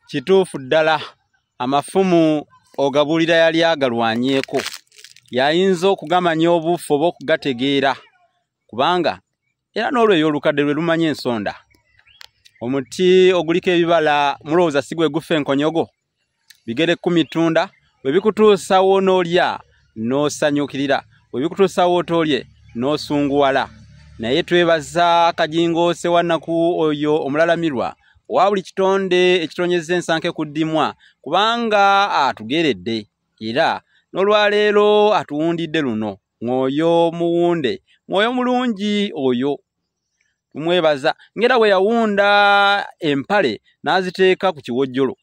kituufu ddala amafumu ogabulira yali agalwanyeeko yayinza okugamanya obuufu oba okugategeera kubanga era n'olweyo olukadde lwe lumanya ensonda omuti oguliko ebibala mulowooza si gwe gufa enkonyogo bigere ku mitunda bwe bikutuusawo n'olya n'osanyukirira bwe bikutuusawo otolye n'osunguwala naye twebaza Kajingoose wannaku oyo omulalamirwa wa buli kitonde ekitonyeza ensanke ku ddimwa kubanga atugeredde era n'olwaleero atuwundidde luno mwoyo muwunde mwoyo mulungi oyo tumwebaza ngera bwe yawunda empale n'aziteeka ku kiwojjolo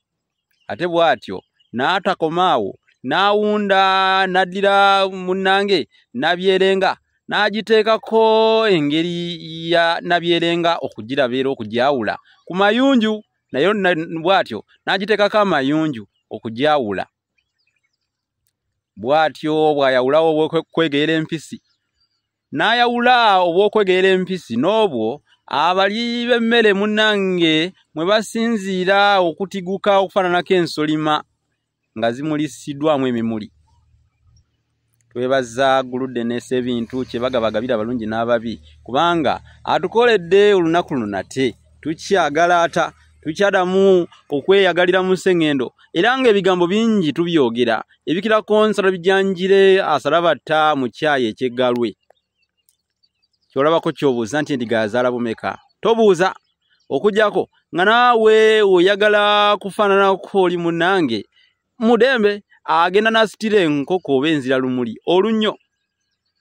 ate bw'atyo n'atakomaawo n'awunda n'addira munnange nabyerenga n'agiteekako engeri ya nabyerenga okugirabeera okugyawula ku mayunju naye bw'atyo n'agiteekako amayunju okugyawula bw'atyo bw'ayawulawo obw'okwegeyera empisi n'ayawula obw'okwegeyera empisi n'obwo abali b'emmere munnange mwe basinziira okutiguka okufaananako ensolima nga zimulisiddwamu emimuli twebaza guludde neesa ebintu kye bagabagabira abalungi n'ababi kubanga atukoledde olunaku lunate tukyagala ata tukyadamu okweyagalira mu sseŋŋendo era ng'ebigambo bingi tubyogera ebikirako nsala bijanjire asalabatta mu kyayi ekyeggalwe kyolabako ky'obuuza nti endiga yazaala bumeka tobuuza okujjako nga naawe oyagala kufaananako oli munnange mudembe agenda n'asitira enkoko oba enzira lumuli olunnyo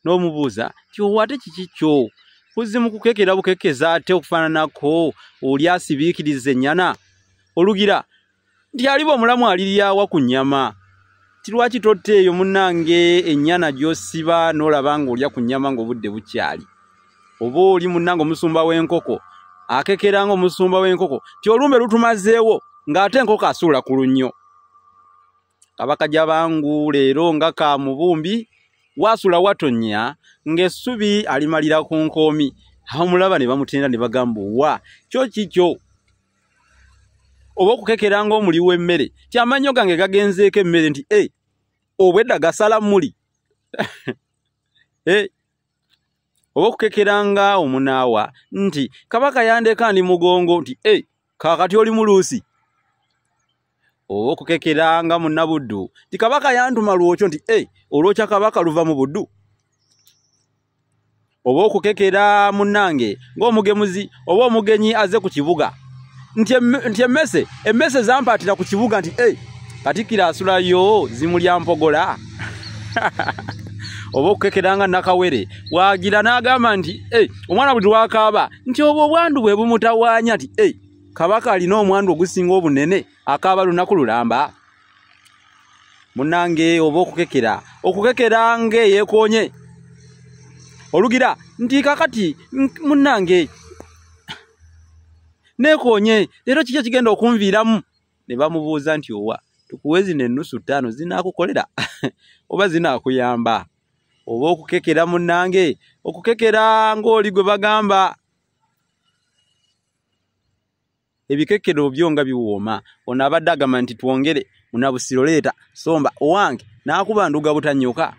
n'omubuuza ti owate kiki kyo kuzimu kukekera bukekeza ate okufaananako oli asibiikiriza ennyana olugira nti aliba omulamu aliryawa ku nnyama ti lwaki totta eyo munnange ennyana gy'osiba n'olaba ng'olya ku nnyama ng'obudde bukyali oba oli munnange omusumba w'enkoko akekeranga omusumba w'enkoko ti olumbe lutumazeewo ng'ate enkoko asuula ku lunnyo kabaka jabangu leero nga ka mubumbi wasula watonnya ng'essubi alimalira ku nkoomi abamulaba ne bamutenda ne bagamba wa kyo kikyo oba okukekeranga omuli w'emmere ti amannyo gange gagenzeeko emmere nti obwedda gasala muli oba okukekeranga omunaawa nti kabaka yandeka ndi mugongo nti kaakati oli muluusi oba okukekeranga munnabuddu ti kabaka yantuma lwokyo nti olwokya kabaka luva mu buddu oba okukekera munnange ng'omugemuzi oba omugenyi aze ku kibuga nti emmese zampaatira ku kibuga nti Katikkiro asulayo zimulya mpogola oba okukekeranga Nakawere wagira n'agamba nti omwana buli lwakaaba nti obwo obwandu bwe bumutawaanya nti kabaka alina omwandu ogusinga obunene akaaba lunaku lulamba munnange oba okukekera ng'eyeekoonye olugira nti kakati munnange neekoonye leero kiki ekigenda okunviiramu ne bamubuuza nti owa tukuwe zino ennusu 5 zinaakukolera oba zinaakuyamba oba okukekera munnange okukekera ng'oli gwe bagamba ebikekero byo nga biwooma ono abadde agamba nti twongere munabusiro leeta somba owange n'akuba nduga butanyoka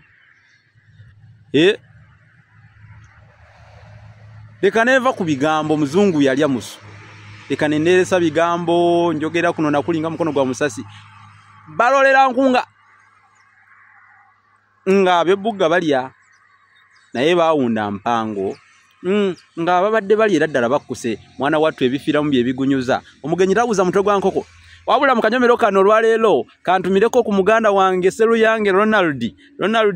leka neeva ku bigambo muzungu yalya musu leka nenderesa bigambo njogera kuno nakulinga mukono gwa musasi balolera nkunga nga abebbuga balya naye baawunda mpango nga ababadde bali era ddala bakkuse mwana wattu ebifiiramu bye bigunyuza omugenyi tawuza mutwe gwa nkoko wabula mu kanyomero kano olwaleero kantumireko ku muganda wange Seruyange Ronald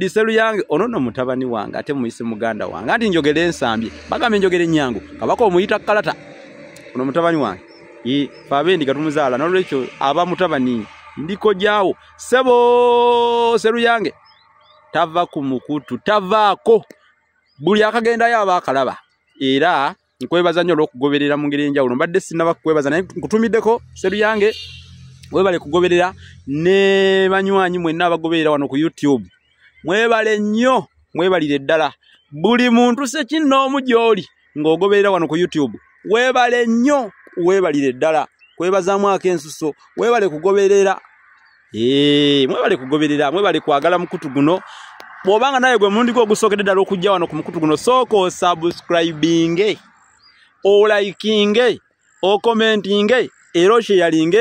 Seruyange ono mutabani wange ate muyise muganda wange anti njogera ensambye bagambe njogera ennyangu kabaka omuyita kalata ono mutabani wange fabendi gatumuzaala n'olwekyo aba mutabani ndiko jaawo sebo Seruyange tava ku mukutu tavaako buli akagendayo aba akalaba era nkwebaza nnyo olw'okugoberera mu ngeri enjawulo mbadde sinaba kukwebaza naye nkutumiddeko Seruyange webale kugoberera ne banywanyi mwenna abagoberera wano ku YouTube mwebale nnyo mwebalire ddala buli muntu sekinnoomu gy'oli ng'ogoberera wano ku YouTube webale nnyo webalire ddala kwebazaamu akensuso webale kugoberera mwebale kugoberera mwebale kwagala mukutu guno bwobanga naye gwe mundi gwo gusokedde ddala okujja wano ku mukutu guno soko subscribing o liking o commenting era sharing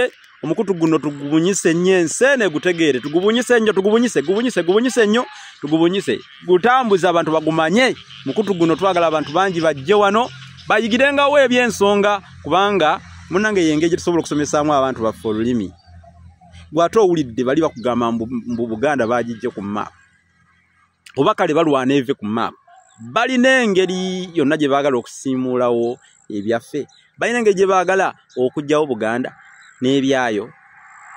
omukutu guno tugubunyise nnyo ensene gutegeere tugubunyise nnyo gubunyise nnyo tugubunyise gutambuza abantu bagumanye mukutu guno twagala abantu bangi bajje wano bayigirengawo ebyensonga kubanga munange yengeje tusobola okusomesaamu abantu baffe olulimi gwate owulidde bali bakugamba mbu Buganda bagijje ku map oba kale balwana eve ku map balina engeri yonna gye baagala okusiimuulawo ebyaffe balina engeri gye baagala okugjawo Buganda n'ebyayo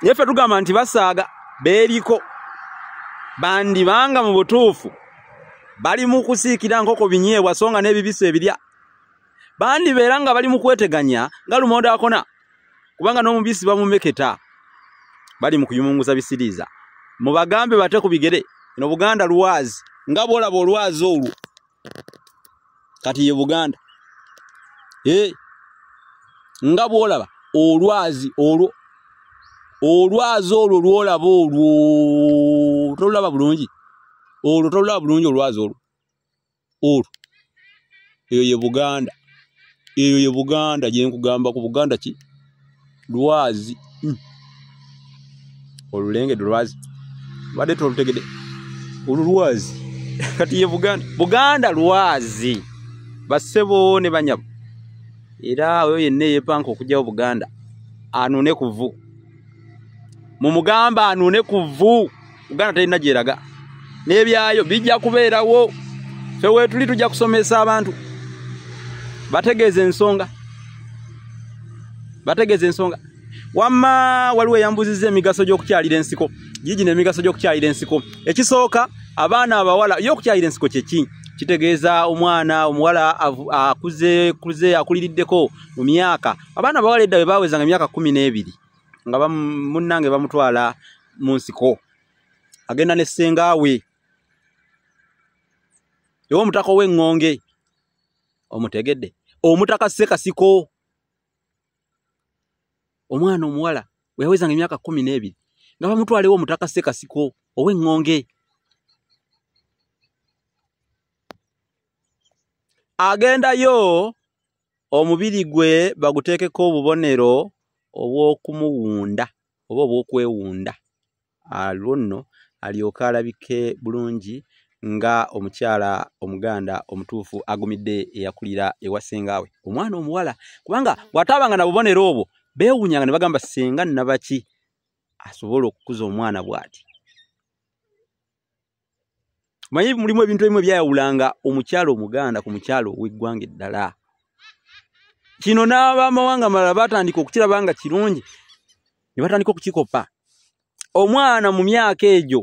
neffe tugamba nti basaaga beeriko bandibanga mu butuufu bali mu kusiikira nkoko binyeebwa songa n'ebibisi ebirya bandibeera nga bali mu kweteganya nga lumonde akona kubanga n'omubisi bamumeketa bali mu kuyumunguza bisiriiza mubagambe bate ku bigere eno Buganda lwazi nga bwolaba olwazi olwo kati ye Buganda nga bwolaba olwazi olwo lwolaba olwo tolulaba bulungi olwazi olwo eyo ye Buganda gye nkugamba ku Buganda ki lwazi olulengedde lwazi badde tolutegedde olulwazi kati ye Buganda lwazi bassebo ne banyabo era oyo yenna yeepanka okujjawo Buganda anuune kuvu mumugamba anuune kuvu Buganda talina gyeraga n'ebyayo bijja kubeerawo ffe weetuli tujja kusomesa abantu bategeeza ensonga wamma waliwo eyambuzizza emigaso gy'okukyalira ensiko gigi n'emigaso gy'okukyalira ensiko ekisooka abaana abawala y'okukyalira ensiko kyeki kitegeeza omwana omuwala akuze akuliriddeko mu myaka abaana abawala edda bwe baawezanga emyaka 12 nga munnange bamutwala mu nsiko agenda ne ssengaawe ewa omutaka w'eŋŋonge omutegedde omutaka Ssekasiko omwana omuwala bwe yawezanga emyaka 12 nga bamutwalewo omutaka Ssekasiko ow'eŋŋonge agendayo omubiri gwe baguteekeko obubonero obw'okumuwunda oba obw'okwewunda alwo nno alyoke alabike bulungi nga omukyala Omuganda omutuufu agumidde eyakulira ewa ssengaawe omwana omuwala kubanga bw'ataabanga na bubonero obwo beewuunyanga ne bagamba ssenga nnabaki asobola okukuza omwana bw'ati manyi mulimu ebintu ebimu ebyayawulanga omukyalo Omuganda ku mukyalo ow'eggwanga eddala kino n'abamawanga malala batandika okukiraba nga kirungi ne batandika okukikopa omwana mu myaka egyo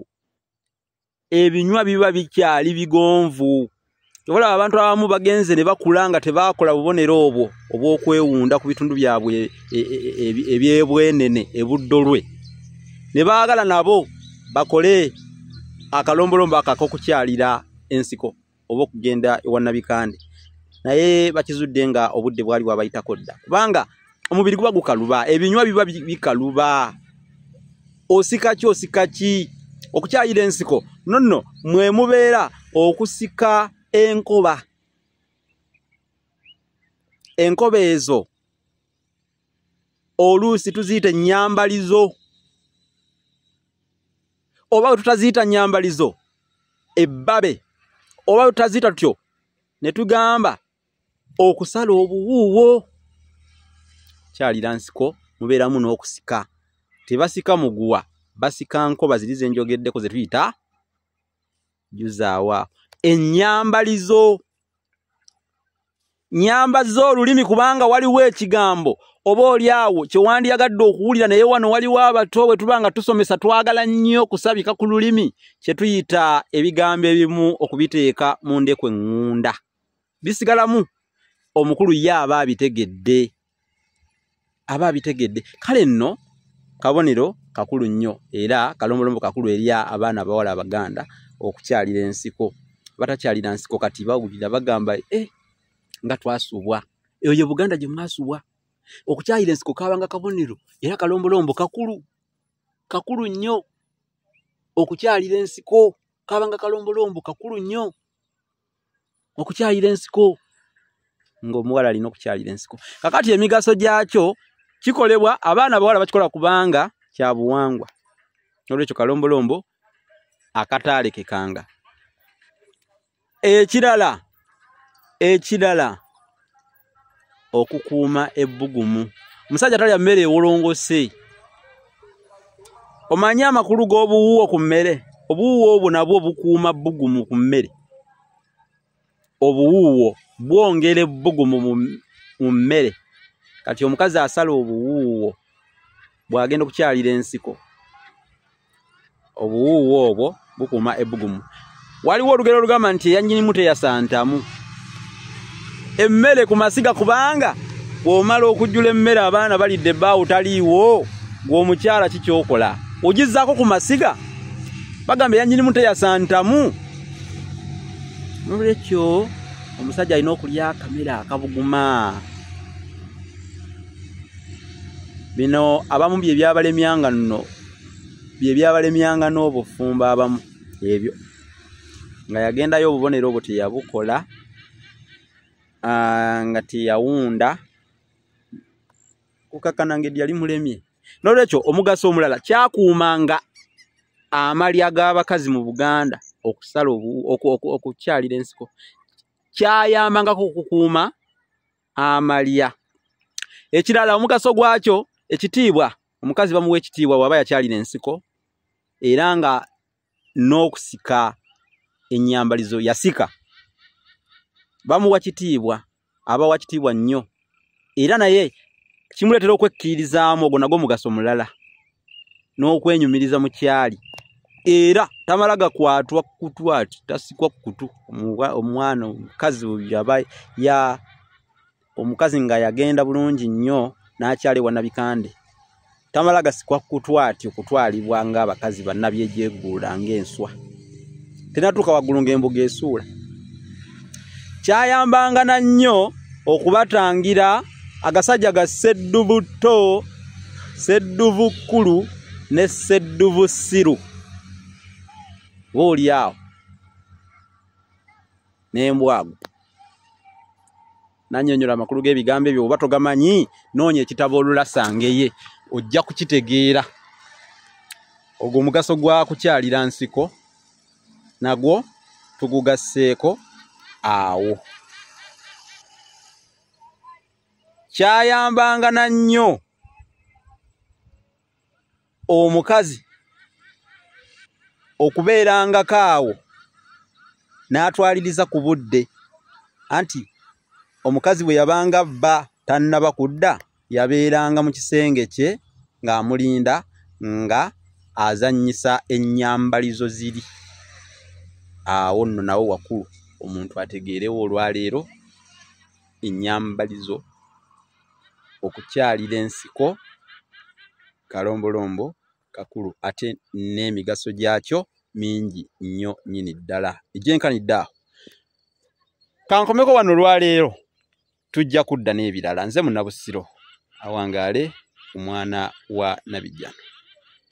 ebinywa biba bikyali bigonvu olaba abantu abamu bagenze ne bakula nga tebaakola bubonero obwo obw'okwewunda ku bitundu byabwe ebyebwenene ebuddolwe ne baagala nabo bakole akalombolombo akakokukyalira ensiko oba okugenda ewa Nabikande naye bakizudde nga obudde bwali bwabayitako dda kubanga omubiri guba gukaluba ebinywa biba bikaluba osika ki okukyayira ensiko nonno mwe mubeera okusika enkoba ezo oluusi tuziyita ennyambalizo oba tutaziyita nnyambalizo ebbabe oba tutaziyita tutyo ne tugamba okusala obuwuuwo kyalira nsiko mubeeramu n'okusika tebasika muguwa basika nkoba ziri ze njogeddeko ze tuyita juzaawa ennyambalizo nyambazo olulimi kubanga waliwo ekigambo oba oli awo kye wandyagadde okuwulira naye wano waliwo abato bwe tubanga tusomesa twagala nnyo kusabika ku lulimi kye tuyita ebigambo ebimu okubiteeka mu ndeku eŋŋunda bisigalamu omukulu ye aba abitegedde kale nno kabonero kakulu nnyo era kalombolombo kakulu eri abaana abawala Abaganda okukyalira ensiko batakyalira nsiko kati bawulira bagamba nga twasubwa eyo ye Buganda gye mwasubwa Okukyayira ensiko kabanga kabonero era kalombolombo kakulu nnyo. Okukyalira ensiko kabanga kalombolombo kakulu nnyo. Okukyalira ensiko ng'omuwala alina okukyalira ensiko. Kakati emigaso gyakyo kikolebwa abaana bawala bakikola kubanga kya buwangwa. Olwekyo kalombolombo akataalekekanga. Ekirala okukuuma ebbugumu. Omusajja talya mmere ewolongose. Omanyi amakulu g'obuwuuwo ku mmere? Obuwuuwo obwo nabwo bukuuma bbugumu ku mmere. Obuwuuwo bwongera ebbugumu mu mmere. Kati omukazi asala obuwuuwo bw'agenda okukyalira ensiko, obuwuuwo obwo bukuuma ebbugumu. Waliwo olugero olugamba nti eyannyinimu teyasantamu. Emmere ku masiga kubanga bw'omala okujjula emmere abaana balidde ebbaawo taliiwo, gw'omukyala kikyokola ogizzaako ku masiga, bagamba eyannyinimu teyasantamu. Nolwekyo omusajja alina okulya akamere akabuguma. Bino abamu bye byabalemyanga nno, bye byabalemyanga n'obufumba abamu ebyo. Nga yagendayo obubonero obwo teyabukola, nga teyawunda, kukakkana ng'eddi yali mulemye. Nolwekyo omugaso omulala kyakuumanga amalya g'abakazi mu Buganda okusala okukyalira ensiko. Kyayambangako okukuuma amalya. Ekirala omugaso gwakyo ekitiibwa. Omukazi bamuwa ekitiibwa bw'aba yakyalira ensiko era nga n'okusika ennyambalizo yasika. Bamuwa kitiibwa, abawa kitiibwa nnyo. Era naye kimuleetera okwekkiririzaamu, ogwo nagwo mugaso mulala, n'okwenyumiriza mu kyali. Era tamala gakwatwa kutu ati, tasikwa kutu. Omwana omukazi omukazi nga yagenda bulungi nnyo n'akyali wa Nabikande, tamala gasikwa kutu ati okutwalibwa ng'abakazi bannabyejeeguula ng'enswa. Tenatuuka waggulu ng'embuga esuula. Kyayambanga na nnyo okubatangira agasajja ga Sseddubu Tto, Sseddubu Kkulu ne Sseddubu Ssiru. Booli awo n'embwago. Nannyonnyola amakulu g'ebigambo ebyo oba togamanyi, noonya ekitabo Olulasangeye ojja kukitegeera. Ogwo omugaso gwa kukyalira nsiko nagwo tugugasseeko awo. Kyayambanga na nnyo omukazi okubeerangako awo n'atwaliriza ku budde. Anti omukazi bwe yabanga bba tannaba kudda, yabeeranga mu kisenge kye ng'amulinda nga azannyisa ennyambalizo ziri. Awo nno nawo wakulu omuntu ategeerewo olwaleero ennyambalizo, okukyalira ensiko kalombolombo kakulu, ate n'emigaso gyakyo mingi nnyo nnyini ddala egyenkanidde awo. Kankomeko wano olwaleero, tujja kudda n'ebirala. Nze Munnabusiro, awangaale omwana wa Nabijjano.